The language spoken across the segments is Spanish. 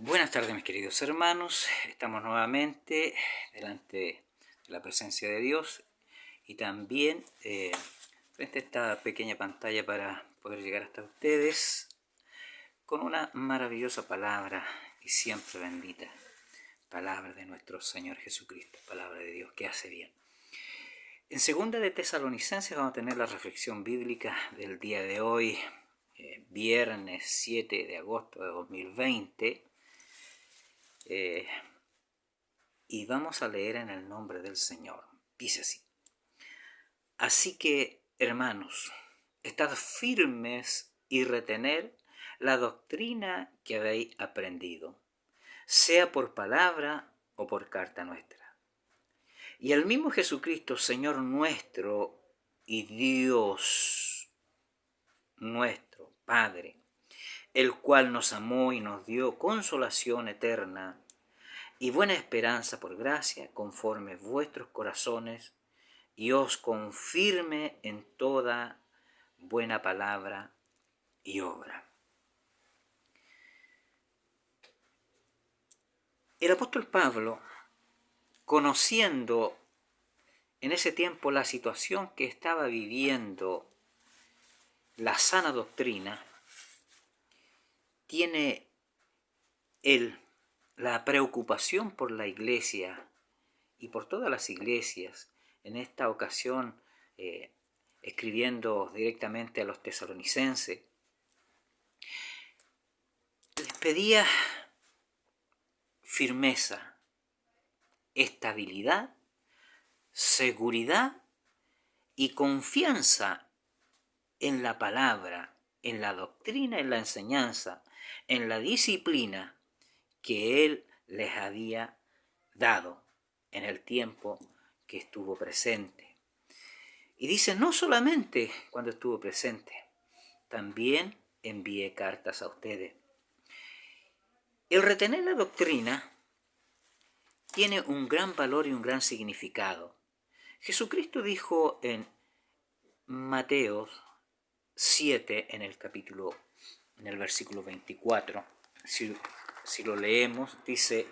Buenas tardes, mis queridos hermanos. Estamos nuevamente delante de la presencia de Dios y también frente a esta pequeña pantalla para poder llegar hasta ustedes con una maravillosa palabra y siempre bendita, palabra de nuestro Señor Jesucristo, palabra de Dios que hace bien. En segunda de Tesalonicenses vamos a tener la reflexión bíblica del día de hoy, viernes 7 de agosto de 2020. Y vamos a leer en el nombre del Señor. Dice así: Así que, hermanos, estad firmes y retener la doctrina que habéis aprendido, sea por palabra o por carta nuestra. Y el mismo Jesucristo, Señor nuestro y Dios nuestro, Padre, el cual nos amó y nos dio consolación eterna y buena esperanza por gracia, conforme vuestros corazones, y os confirme en toda buena palabra y obra. El apóstol Pablo, conociendo en ese tiempo la situación que estaba viviendo la sana doctrina, tiene la preocupación por la iglesia y por todas las iglesias, en esta ocasión escribiendo directamente a los tesalonicenses, les pedía firmeza, estabilidad, seguridad y confianza en la palabra, en la doctrina, en la enseñanza, en la disciplina que Él les había dado en el tiempo que estuvo presente. Y dice, no solamente cuando estuvo presente, también envié cartas a ustedes. El retener la doctrina tiene un gran valor y un gran significado. Jesucristo dijo en Mateo 7, en el versículo 24, si lo leemos, dice: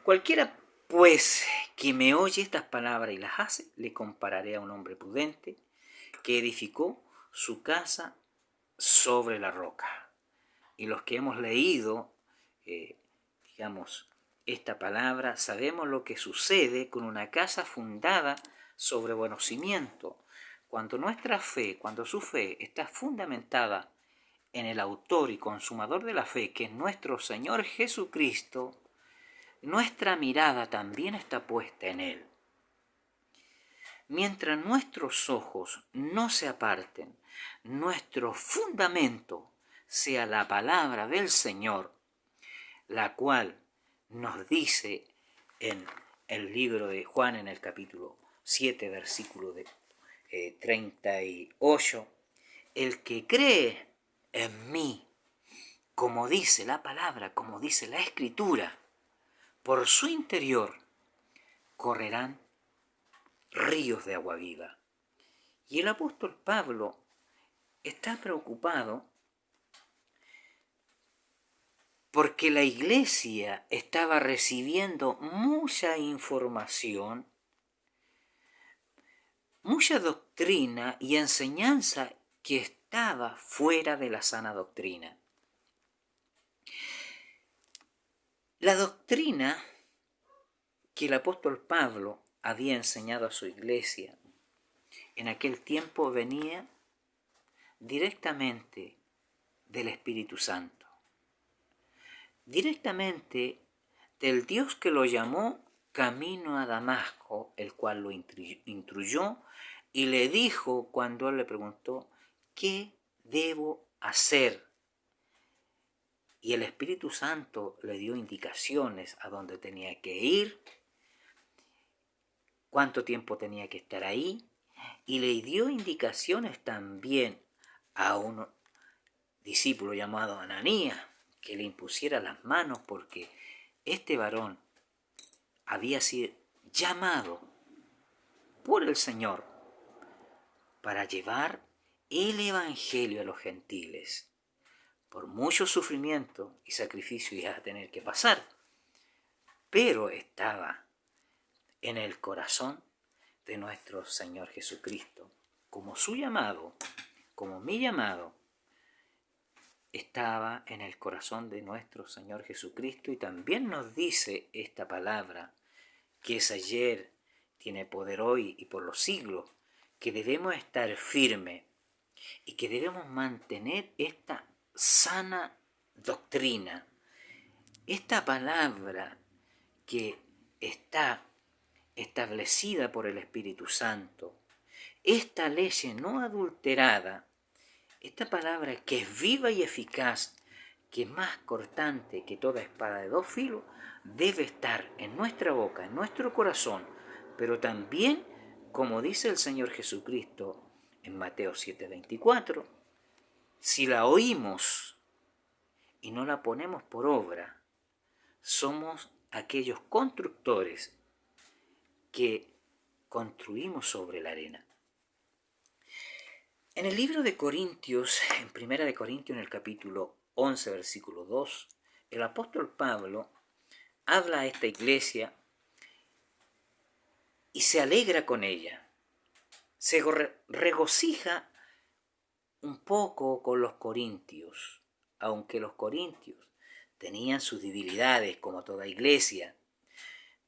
Cualquiera pues que me oye estas palabras y las hace, le compararé a un hombre prudente que edificó su casa sobre la roca. Y los que hemos leído, esta palabra, sabemos lo que sucede con una casa fundada sobre buenos cimientos. Cuando su fe está fundamentada en el autor y consumador de la fe, que es nuestro Señor Jesucristo, nuestra mirada también está puesta en Él. Mientras nuestros ojos no se aparten, nuestro fundamento sea la palabra del Señor, la cual nos dice en el libro de Juan, en el capítulo 7, versículo 38, el que cree en mí, como dice la palabra, como dice la Escritura, por su interior correrán ríos de agua viva. Y el apóstol Pablo está preocupado porque la iglesia estaba recibiendo mucha información, mucha doctrina y enseñanza que estaba fuera de la sana doctrina. La doctrina que el apóstol Pablo había enseñado a su iglesia en aquel tiempo venía directamente del Espíritu Santo, directamente del Dios que lo llamó camino a Damasco, el cual lo instruyó y le dijo cuando él le preguntó: ¿qué debo hacer? Y el Espíritu Santo le dio indicaciones a dónde tenía que ir, cuánto tiempo tenía que estar ahí, y le dio indicaciones también a un discípulo llamado Ananías, que le impusiera las manos, porque este varón había sido llamado por el Señor para llevar el Evangelio a los gentiles. por mucho sufrimiento y sacrificio ibas a tener que pasar, pero estaba en el corazón de nuestro Señor Jesucristo. Como su llamado, como mi llamado, estaba en el corazón de nuestro Señor Jesucristo, y también nos dice esta palabra, que es ayer, tiene poder hoy y por los siglos, que debemos estar firmes y que debemos mantener esta sana doctrina, esta palabra que está establecida por el Espíritu Santo, esta ley no adulterada, esta palabra que es viva y eficaz, que es más cortante que toda espada de dos filos, debe estar en nuestra boca, en nuestro corazón, pero también, como dice el Señor Jesucristo en Mateo 7:24, si la oímos y no la ponemos por obra, somos aquellos constructores que construimos sobre la arena. En el libro de Corintios, en Primera de Corintios, en el capítulo 11, versículo 2, el apóstol Pablo habla a esta iglesia y se alegra con ella. Se regocija un poco con los corintios, aunque los corintios tenían sus debilidades como toda iglesia,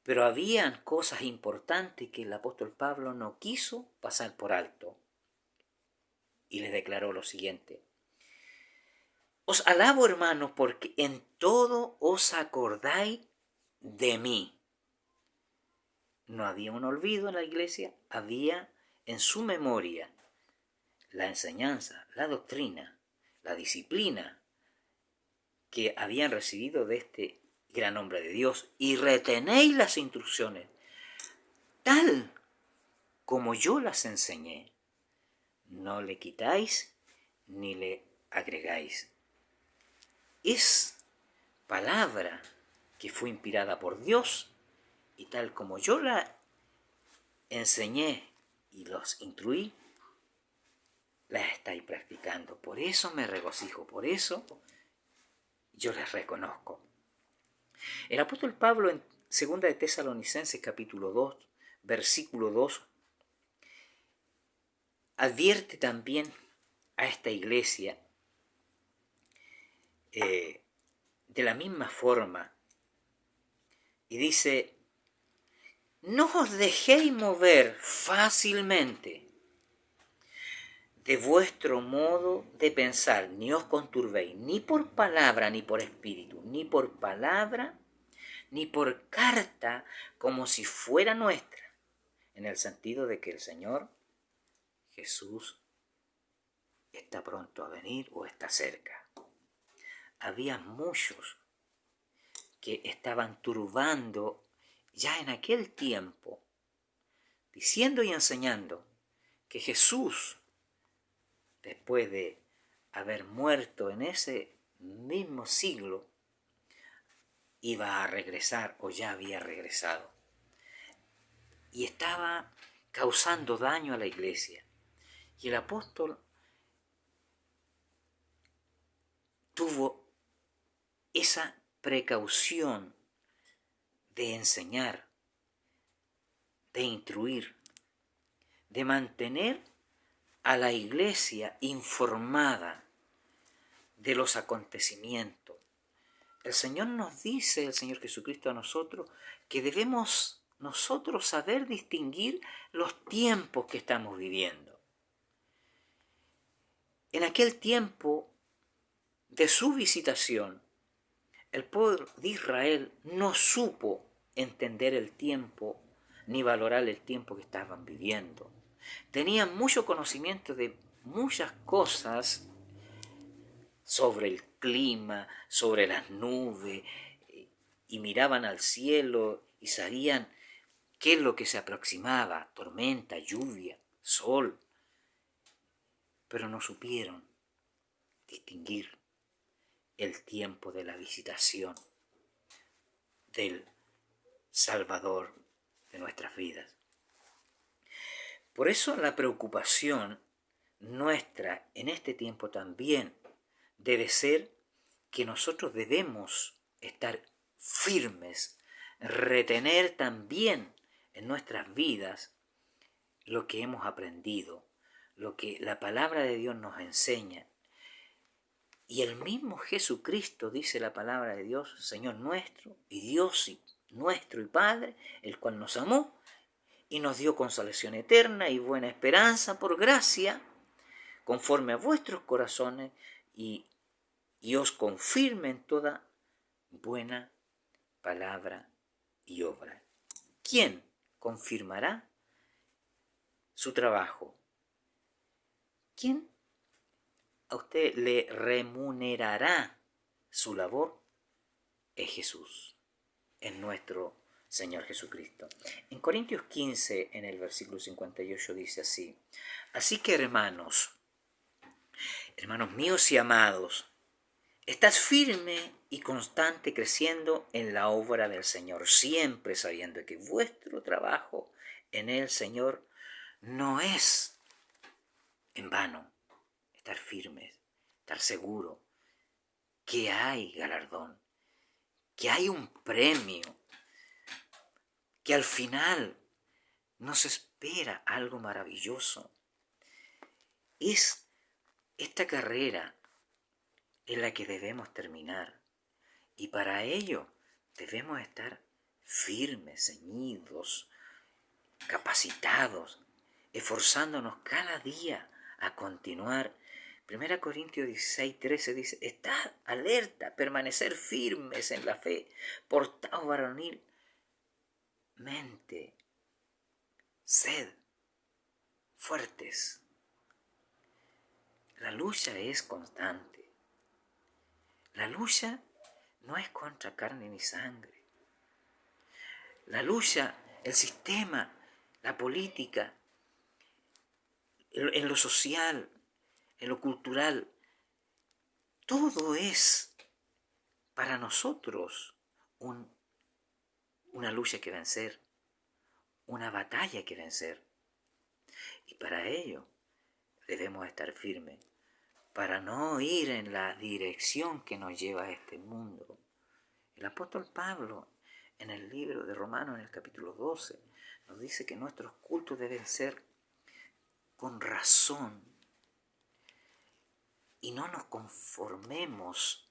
pero habían cosas importantes que el apóstol Pablo no quiso pasar por alto. Y les declaró lo siguiente: os alabo, hermanos, porque en todo os acordáis de mí. No había un olvido en la iglesia, había en su memoria la enseñanza, la doctrina, la disciplina que habían recibido de este gran hombre de Dios, y retenéis las instrucciones tal como yo las enseñé. No le quitáis ni le agregáis. Es palabra que fue inspirada por Dios, y tal como yo la enseñé y los instruí, la estáis practicando. Por eso me regocijo, por eso yo les reconozco. El apóstol Pablo en 2 de Tesalonicenses capítulo 2, versículo 2, advierte también a esta iglesia de la misma forma, y dice: no os dejéis mover fácilmente de vuestro modo de pensar, ni os conturbéis, ni por palabra, ni por espíritu, ni por palabra, ni por carta, como si fuera nuestra, en el sentido de que el Señor Jesús está pronto a venir o está cerca. Había muchos que estaban turbando ya en aquel tiempo, diciendo y enseñando que Jesús, después de haber muerto en ese mismo siglo, iba a regresar o ya había regresado. Y estaba causando daño a la iglesia. Y el apóstol tuvo esa precaución de enseñar, de instruir, de mantener a la iglesia informada de los acontecimientos. El Señor nos dice, el Señor Jesucristo a nosotros, que debemos nosotros saber distinguir los tiempos que estamos viviendo. En aquel tiempo de su visitación, el pueblo de Israel no supo entender el tiempo ni valorar el tiempo que estaban viviendo. Tenían mucho conocimiento de muchas cosas sobre el clima, sobre las nubes, y miraban al cielo y sabían qué es lo que se aproximaba: tormenta, lluvia, sol, pero no supieron distinguir el tiempo de la visitación del Salvador de nuestras vidas. Por eso la preocupación nuestra en este tiempo también debe ser que nosotros debemos estar firmes, retener también en nuestras vidas lo que hemos aprendido, lo que la palabra de Dios nos enseña. Y el mismo Jesucristo, dice la palabra de Dios, Señor nuestro y Dios nuestro y Padre, el cual nos amó y nos dio consolación eterna y buena esperanza por gracia, conforme a vuestros corazones, y os confirme en toda buena palabra y obra. ¿Quién confirmará su trabajo? ¿Quién a usted le remunerará su labor? Es Jesús, es nuestro Señor Jesucristo. En Corintios 15, en el versículo 58, dice así: así que hermanos míos y amados, estad firme y constante creciendo en la obra del Señor, siempre sabiendo que vuestro trabajo en el Señor no es en vano. Estar firmes, estar seguro que hay galardón, que hay un premio, que al final nos espera algo maravilloso. Es esta carrera en la que debemos terminar, y para ello debemos estar firmes, ceñidos, capacitados, esforzándonos cada día a continuar. 1 Corintios 16, 13 dice: estad alerta, permanecer firmes en la fe, portaos varonilmente, sed fuertes. La lucha es constante. La lucha no es contra carne ni sangre. La lucha, el sistema, la política, en lo social, en lo cultural, todo es para nosotros una lucha que vencer, una batalla que vencer. Y para ello debemos estar firmes, para no ir en la dirección que nos lleva a este mundo. El apóstol Pablo, en el libro de Romanos, en el capítulo 12, nos dice que nuestros cultos deben ser con razón, y no nos conformemos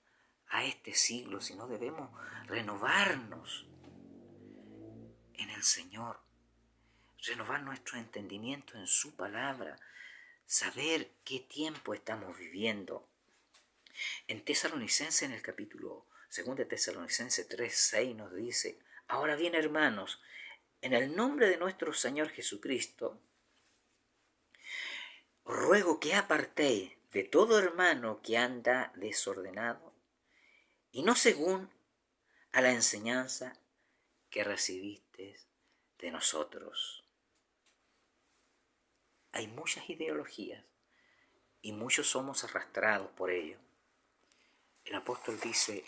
a este siglo, sino debemos renovarnos en el Señor, renovar nuestro entendimiento en su palabra, saber qué tiempo estamos viviendo. En Tesalonicenses, en el capítulo 2 de Tesalonicenses 3:6 nos dice: ahora bien, hermanos, en el nombre de nuestro Señor Jesucristo, ruego que apartéis de todo hermano que anda desordenado, y no según a la enseñanza que recibiste de nosotros. Hay muchas ideologías y muchos somos arrastrados por ello. El apóstol dice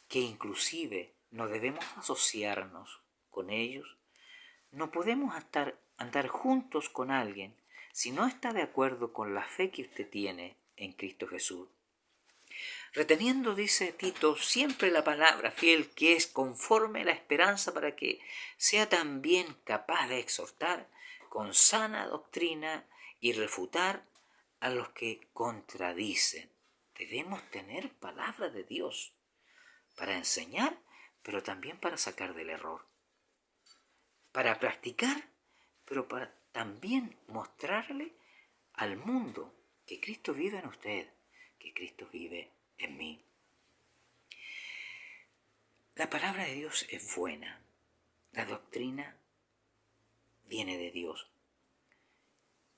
que inclusive no debemos asociarnos con ellos. No podemos andar juntos con alguien si no está de acuerdo con la fe que usted tiene en Cristo Jesús. Reteniendo, dice Tito, siempre la palabra fiel que es conforme a la esperanza, para que sea también capaz de exhortar con sana doctrina y refutar a los que contradicen. Debemos tener palabra de Dios para enseñar, pero también para sacar del error, para practicar, pero para también mostrarle al mundo que Cristo vive en usted, que Cristo vive en mí. La palabra de Dios es buena, la doctrina viene de Dios,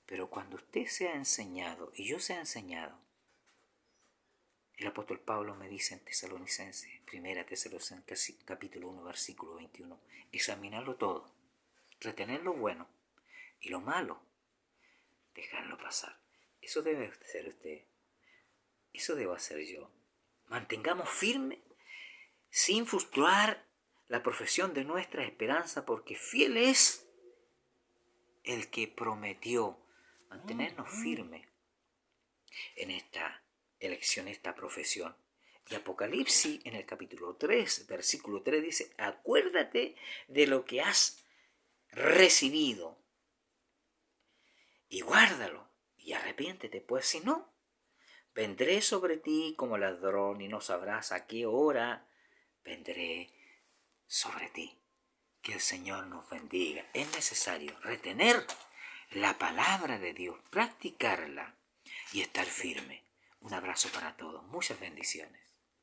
pero cuando usted sea enseñado y yo sea enseñado, el apóstol Pablo me dice en Tesalonicenses, 1 Tesalonicenses capítulo 1, versículo 21, examinarlo todo, retener lo bueno y lo malo, dejarlo pasar. Eso debe hacer usted, eso debo hacer yo. Mantengamos firme, sin frustrar la profesión de nuestra esperanza, porque fiel es el que prometió mantenernos firmes en esta elección esta profesión. Y Apocalipsis en el capítulo 3, versículo 3 dice, acuérdate de lo que has recibido y guárdalo y arrepiéntete, pues si no, vendré sobre ti como ladrón y no sabrás a qué hora vendré sobre ti. Que el Señor nos bendiga. Es necesario retener la palabra de Dios, practicarla y estar firme. Un abrazo para todos. Muchas bendiciones.